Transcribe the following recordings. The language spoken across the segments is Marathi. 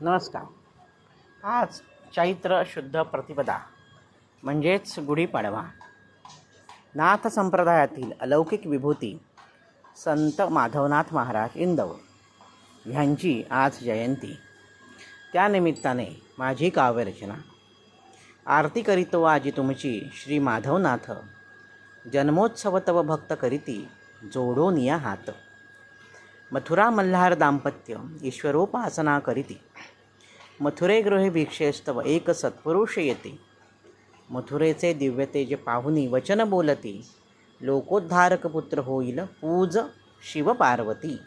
नमस्कार. आज चैत्र शुद्ध प्रतिपदा म्हणजेच गुढीपाडवा. नाथ संप्रदायातील अलौकिक विभूती संत माधवनाथ महाराज इंदौर ह्यांची आज जयंती. त्यानिमित्ताने माझी काव्यरचना. आरती करीतो आजी तुमची श्री माधवनाथ, जन्मोत्सव तव भक्त करीती जोडोनिया हात. मथुरा मल्हार दाम्पत्य ईश्वरोपासना करीती, मथुरे गृहे भिक्षेस्तव एक सत्पुरुष येते. मथुरेचे दिव्य तेज पाहुनी वचन बोलती, लोकोद्धारक पुत्र होईल पूज शिव पार्वती.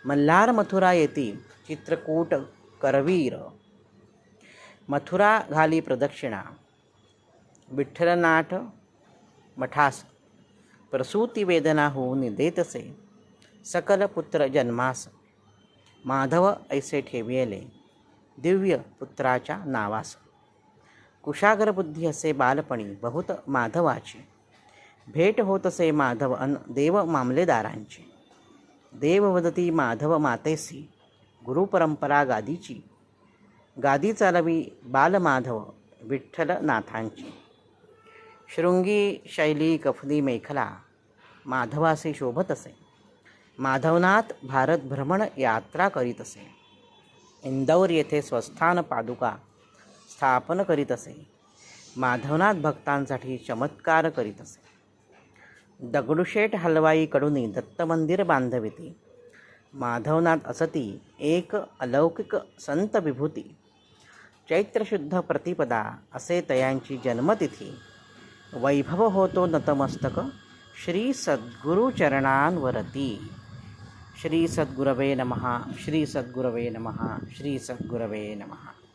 मल्हार मथुरा येती चित्रकूट करवीर, मथुरा घाली प्रदक्षिणा विठ्ठलनाथ मठास. प्रसूती वेदना होऊन देतसे सकल पुत्र जन्मास. माधव ऐसे ठेविले दिव्य पुत्राच्या नावास. कुशाग्र बुद्धी असे बालपणी बहुत माधवाची, भेट होत असे माधव अन देव मामलेदारांची. देव वदती माधव मातेसी, गुरुपरंपरा गादीची. गादी चालवी बालमाधव विठ्ठलनाथांची. शृंगी शैली कफनी मेखला माधवासी शोभत असे. माधवनाथ भारत भ्रमण यात्रा करीत असे. इंदौर येथे स्वस्थान पादुका स्थापन करीत असे. माधवनाथ भक्तांसाठी चमत्कार करीत असे. दगडूशेठ हलवाईकडून दत्त मंदिर बांधविते. माधवनाथ असती एक अलौकिक संत विभूती. चैत्रशुद्ध प्रतिपदा असे तयांची जन्मतिथी. वैभव होतो नतमस्तक श्री सद्गुरु चरणांवरती. श्री सद्गुरवे नमः. श्री सद्गुरवे नमः. श्री सद्गुरवे नमः.